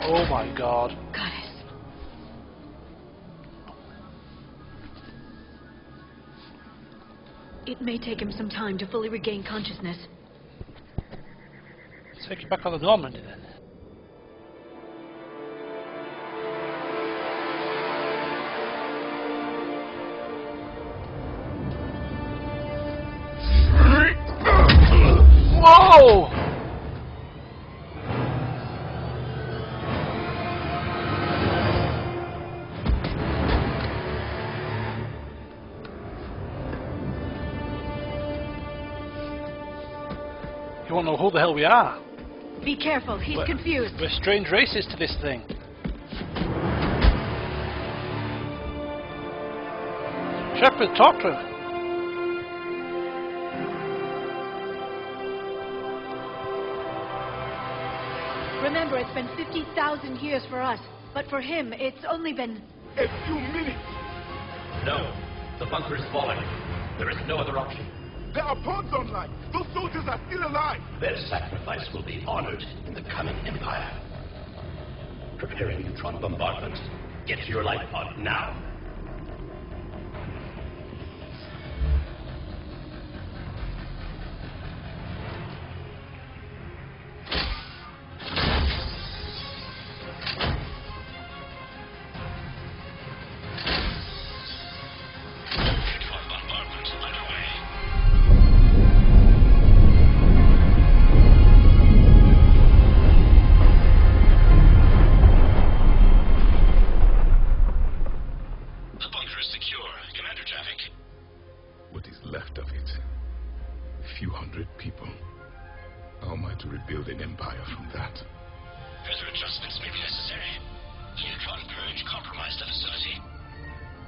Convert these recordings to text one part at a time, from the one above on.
Oh my god. Goddess. It may take him some time to fully regain consciousness. Take you back on the Normandy then. Whoa! You won't know who the hell we are. Be careful, he's confused. We're strange races to this thing. Shepard, talk to him. Remember, it's been 50,000 years for us, but for him, it's only been... A few minutes. No. The bunker is falling. There is no other option. There are pods online. Those soldiers are still alive. Their sacrifice will be honored in the coming Empire. Preparing neutron bombardment. Get to your life pod now.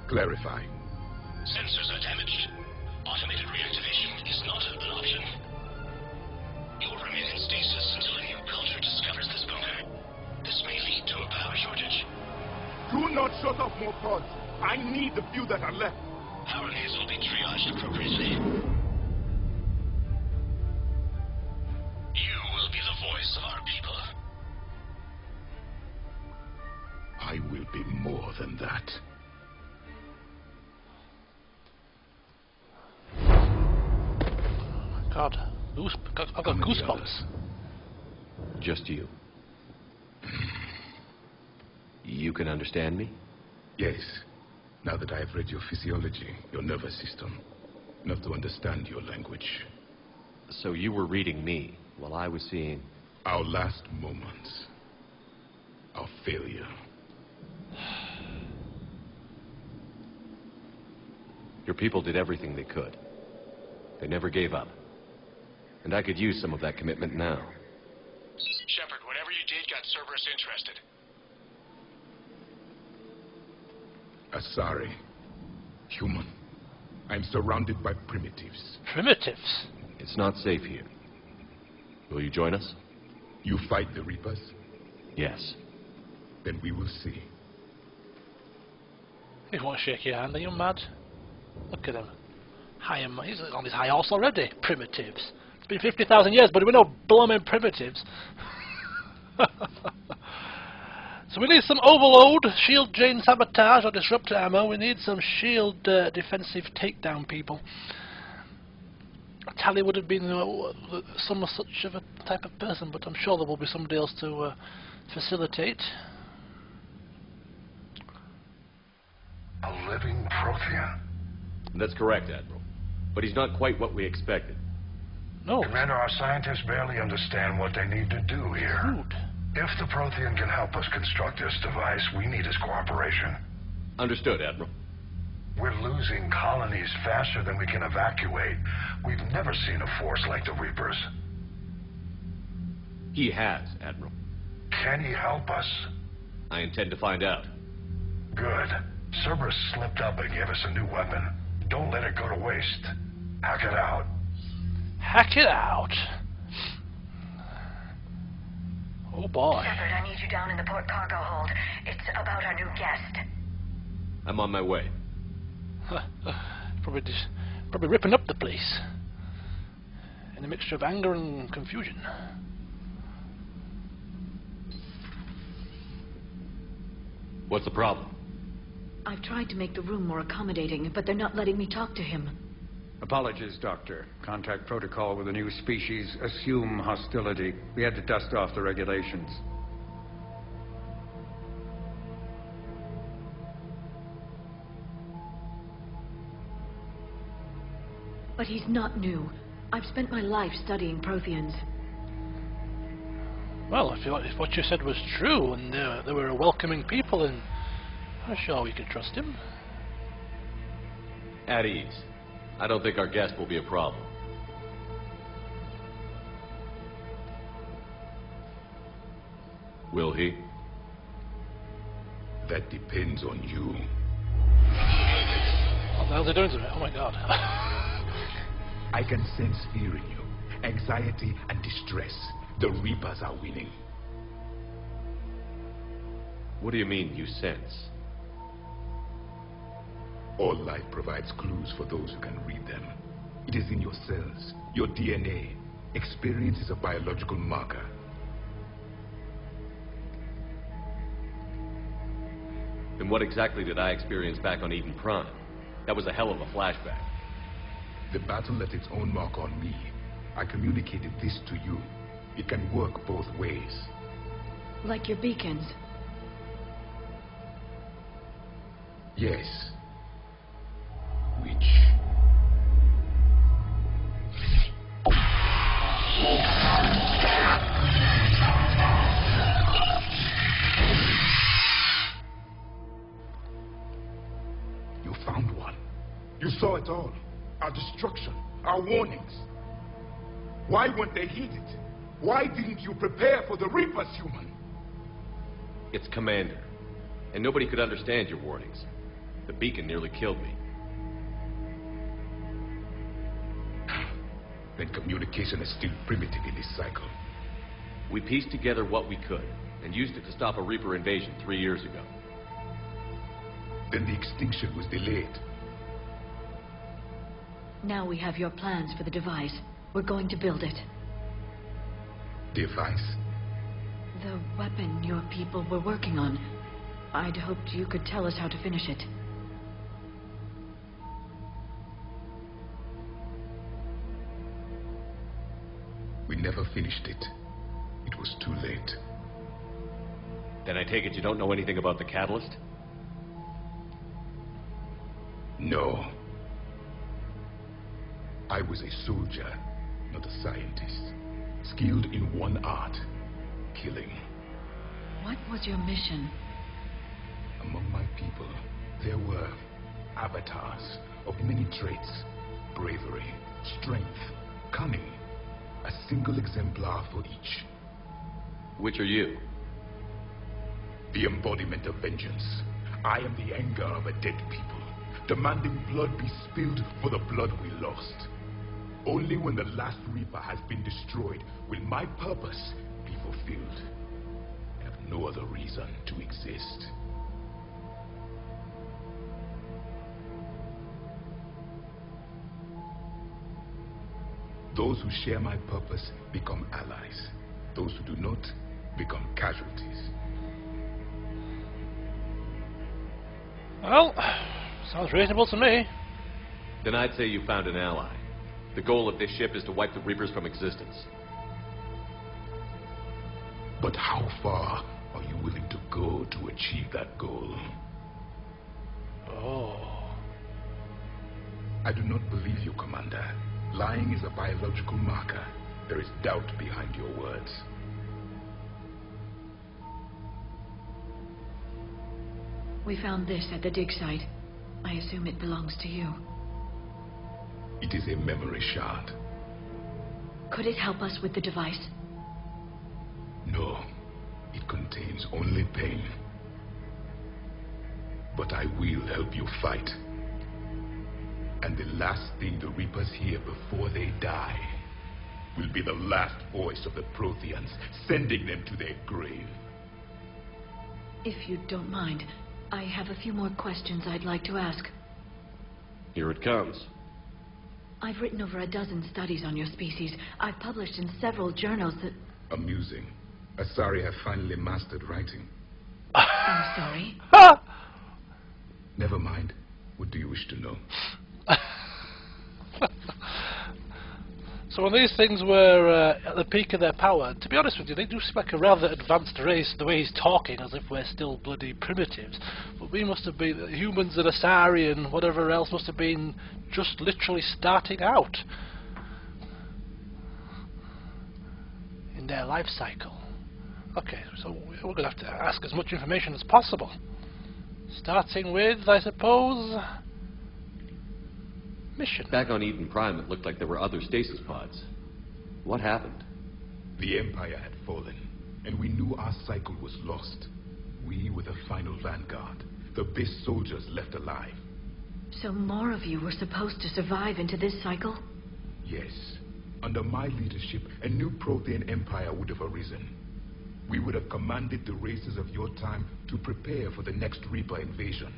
Clarify. Sensors are damaged. Automated reactivation is not an option. You will remain in stasis until a new culture discovers this bunker. This may lead to a power shortage. Do not shut off more pods. I need the few that are left. Power needs will be triaged appropriately. You will be the voice of our people. I will be more than that. God, I've got goosebumps. Just you. You can understand me? Yes. Now that I have read your physiology, your nervous system, enough to understand your language. So you were reading me while I was seeing... Our last moments. Our failure. Your people did everything they could. They never gave up. And I could use some of that commitment now. Shepard, whatever you did got Cerberus interested. Asari. Human. I'm surrounded by primitives. Primitives? It's not safe here. Will you join us? You fight the Reapers? Yes. Then we will see. He won't shake your hand, are you mad? Look at him. He's on his high horse already. Primitives. It's been 50,000 years, but we're no blooming primitives. So we need some overload, shield drain sabotage or disruptor ammo. We need some shield defensive takedown people. Tali would have been some such of a type of person, but I'm sure there will be somebody else to facilitate. A living Prothean. That's correct, Admiral. But he's not quite what we expected. No. Commander, our scientists barely understand what they need to do here. Rude. If the Prothean can help us construct this device, we need his cooperation. Understood, Admiral. We're losing colonies faster than we can evacuate. We've never seen a force like the Reapers. He has, Admiral. Can he help us? I intend to find out. Good. Cerberus slipped up and gave us a new weapon. Don't let it go to waste. Hack it out. Hack it out. Oh boy. Shepard, I need you down in the port cargo hold. It's about our new guest. I'm on my way. Probably ripping up the place. In a mixture of anger and confusion. What's the problem? I've tried to make the room more accommodating, but they're not letting me talk to him. Apologies, Doctor. Contact protocol with a new species. Assume hostility. We had to dust off the regulations. But he's not new. I've spent my life studying Protheans. Well, if what you said was true, and they were a welcoming people, and I'm sure we could trust him. At ease. I don't think our guest will be a problem. Will he? That depends on you. What the hell are they doing to me? Oh my god. I can sense fear in you, anxiety and distress. The Reapers are winning. What do you mean, you sense? All life provides clues for those who can read them. It is in your cells, your DNA. Experience is a biological marker. Then what exactly did I experience back on Eden Prime? That was a hell of a flashback. The battle left its own mark on me. I communicated this to you. It can work both ways. Like your beacons. Yes. Which? You found one. You saw it all. Our destruction, our warnings. Why weren't they heeded? Why didn't you prepare for the Reapers, human? It's Commander. And nobody could understand your warnings. The beacon nearly killed me. Then communication is still primitive in this cycle. We pieced together what we could, and used it to stop a Reaper invasion 3 years ago. Then the extinction was delayed. Now we have your plans for the device. We're going to build it. Device? The weapon your people were working on. I'd hoped you could tell us how to finish it. We never finished it. It was too late. Then I take it you don't know anything about the catalyst? No. I was a soldier, not a scientist. Skilled in one art, killing. What was your mission? Among my people, there were avatars of many traits. Bravery, strength, cunning. A single exemplar for each. Which are you? The embodiment of vengeance. I am the anger of a dead people, demanding blood be spilled for the blood we lost. Only when the last Reaper has been destroyed will my purpose be fulfilled. I have no other reason to exist. Those who share my purpose become allies. Those who do not become casualties. Well, sounds reasonable to me. Then I'd say you found an ally. The goal of this ship is to wipe the Reapers from existence. But how far are you willing to go to achieve that goal? Oh. I do not believe you, Commander. Lying is a biological marker. There is doubt behind your words. We found this at the dig site. I assume it belongs to you. It is a memory shard. Could it help us with the device? No, it contains only pain. But I will help you fight. And the last thing the Reapers hear before they die will be the last voice of the Protheans, sending them to their grave. If you don't mind, I have a few more questions I'd like to ask. Here it comes. I've written over a dozen studies on your species. I've published in several journals that... Amusing. Asari have finally mastered writing. I'm sorry. Ha! Never mind. What do you wish to know? So when these things were at the peak of their power, to be honest with you, they do seem like a rather advanced race, the way he's talking, as if we're still bloody primitives. But we must have been, humans and Asari and whatever else must have been just literally starting out in their life cycle. Okay, so we're going to have to ask as much information as possible. Starting with, I suppose, mission. Back on Eden Prime, it looked like there were other stasis pods. What happened? The Empire had fallen, and we knew our cycle was lost. We were the final vanguard, the best soldiers left alive. So more of you were supposed to survive into this cycle? Yes. Under my leadership, a new Prothean empire would have arisen. We would have commanded the races of your time to prepare for the next Reaper invasion.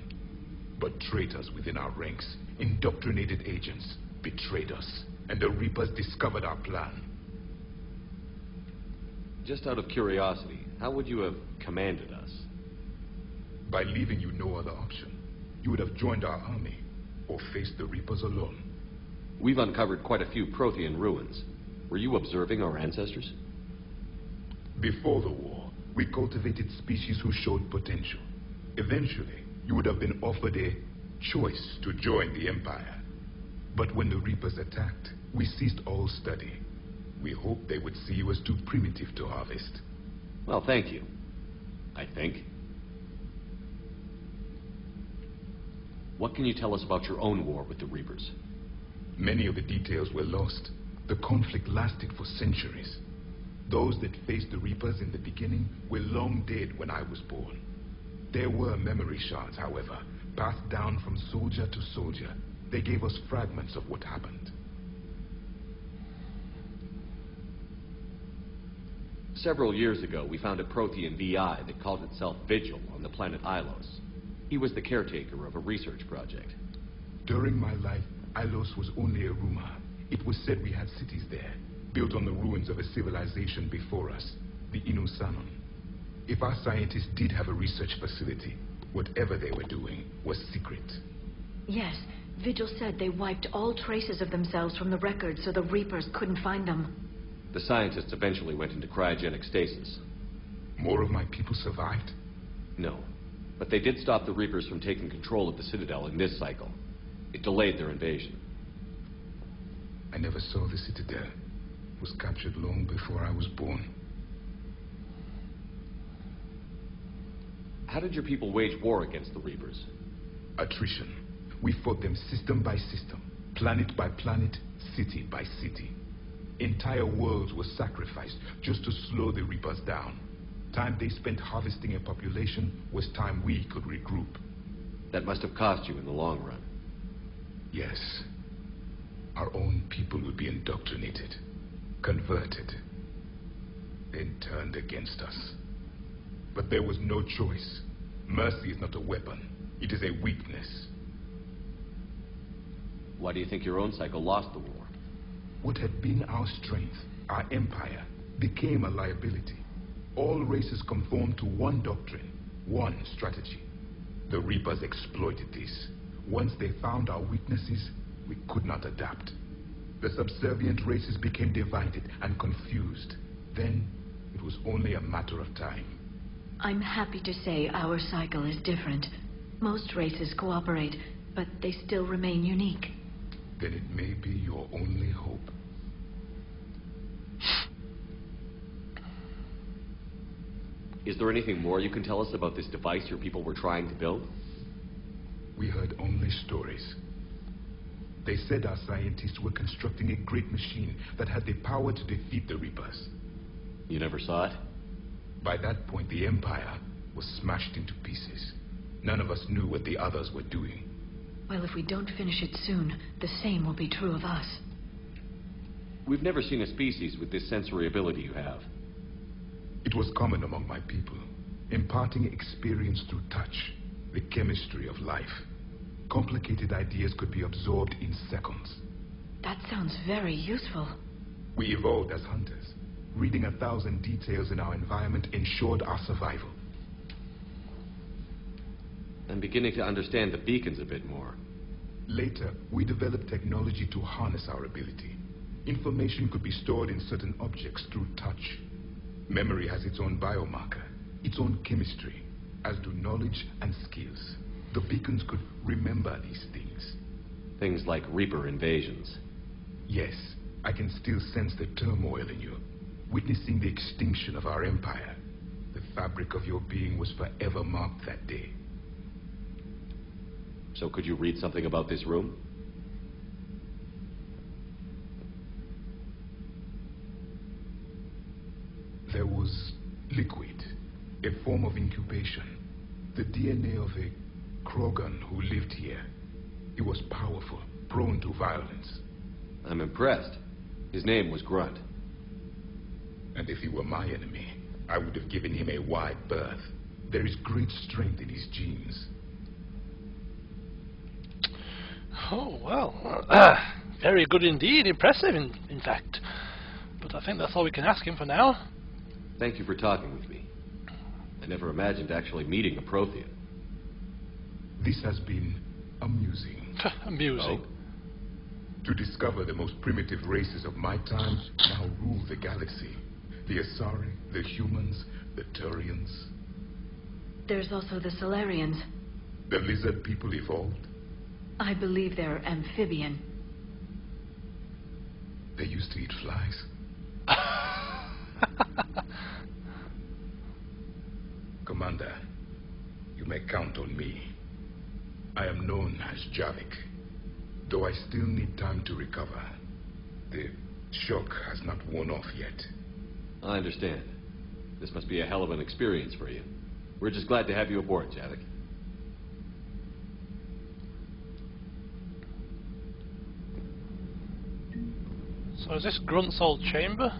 But traitors within our ranks, indoctrinated agents, betrayed us, and the Reapers discovered our plan. Just out of curiosity, how would you have commanded us? By leaving you no other option. You would have joined our army, or faced the Reapers alone. We've uncovered quite a few Prothean ruins. Were you observing our ancestors? Before the war, we cultivated species who showed potential. Eventually, you would have been offered a choice to join the Empire. But when the Reapers attacked, we ceased all study. We hoped they would see you as too primitive to harvest. Well, thank you. I think. What can you tell us about your own war with the Reapers? Many of the details were lost. The conflict lasted for centuries. Those that faced the Reapers in the beginning were long dead when I was born. There were memory shards, however, passed down from soldier to soldier. They gave us fragments of what happened. Several years ago, we found a Prothean VI that called itself Vigil on the planet Ilos. He was the caretaker of a research project. During my life, Ilos was only a rumor. It was said we had cities there, built on the ruins of a civilization before us, the Inusanon. If our scientists did have a research facility, whatever they were doing was secret. Yes, Vigil said they wiped all traces of themselves from the records so the Reapers couldn't find them. The scientists eventually went into cryogenic stasis. More of my people survived? No, but they did stop the Reapers from taking control of the Citadel in this cycle. It delayed their invasion. I never saw the Citadel. It was captured long before I was born. How did your people wage war against the Reapers? Attrition. We fought them system by system, planet by planet, city by city. Entire worlds were sacrificed just to slow the Reapers down. Time they spent harvesting a population was time we could regroup. That must have cost you in the long run. Yes. Our own people would be indoctrinated, converted, then turned against us. But there was no choice. Mercy is not a weapon. It is a weakness. Why do you think your own cycle lost the war? What had been our strength, our empire, became a liability. All races conformed to one doctrine, one strategy. The Reapers exploited this. Once they found our weaknesses, we could not adapt. The subservient races became divided and confused. Then, it was only a matter of time. I'm happy to say our cycle is different. Most races cooperate, but they still remain unique. Then it may be your only hope. Is there anything more you can tell us about this device your people were trying to build? We heard only stories. They said our scientists were constructing a great machine that had the power to defeat the Reapers. You never saw it? By that point, the Empire was smashed into pieces. None of us knew what the others were doing. Well, if we don't finish it soon, the same will be true of us. We've never seen a species with this sensory ability you have. It was common among my people, imparting experience through touch, the chemistry of life. Complicated ideas could be absorbed in seconds. That sounds very useful. We evolved as hunters. Reading 1,000 details in our environment ensured our survival. I'm beginning to understand the beacons a bit more. Later, we developed technology to harness our ability. Information could be stored in certain objects through touch. Memory has its own biomarker, its own chemistry, as do knowledge and skills. The beacons could remember these things. Things like Reaper invasions. Yes, I can still sense the turmoil in you, witnessing the extinction of our empire. The fabric of your being was forever marked that day. So could you read something about this room? There was liquid, a form of incubation. The DNA of a Krogan who lived here. He was powerful, prone to violence. I'm impressed. His name was Grunt. And if he were my enemy, I would have given him a wide berth. There is great strength in his genes. Oh, well, very good indeed. Impressive, in fact. But I think that's all we can ask him for now. Thank you for talking with me. I never imagined actually meeting a Prothean. This has been amusing. Amusing. Oh? To discover the most primitive races of my time now rule the galaxy. The Asari, the humans, the Turians. There's also the Solarians. The lizard people evolved. I believe they're amphibian. They used to eat flies. Commander, you may count on me. I am known as Javik, though I still need time to recover. The shock has not worn off yet. I understand. This must be a hell of an experience for you. We're just glad to have you aboard, Javik. So is this Grunt's old chamber?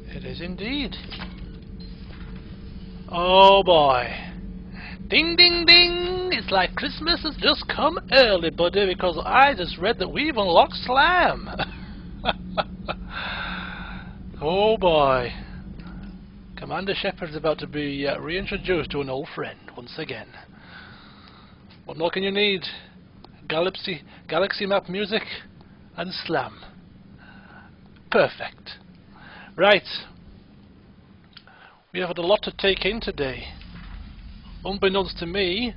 It is indeed. Oh boy. Ding ding ding! It's like Christmas has just come early, buddy, because I just read that we've unlocked Slam. Oh boy. Commander Shepard's about to be reintroduced to an old friend once again. What more can you need? Galaxy map music and Slam. Perfect. Right. We have had a lot to take in today. Unbeknownst to me,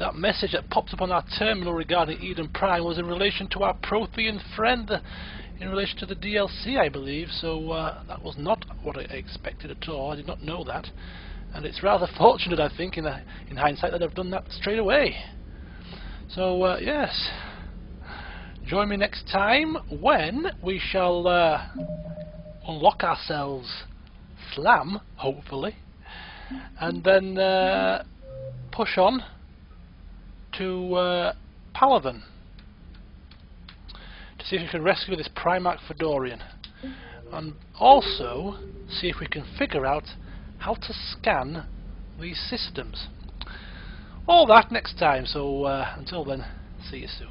that message that popped up on our terminal regarding Eden Prime was in relation to our Prothean friend, in relation to the DLC, I believe, so that was not what I expected at all. I did not know that, and it's rather fortunate, I think, in hindsight, that I've done that straight away. So, yes, join me next time when we shall unlock ourselves Slam, hopefully, and then push on to Palaven to see if we can rescue this Primarch Fedorian, and also see if we can figure out how to scan these systems. All that next time, so until then, see you soon.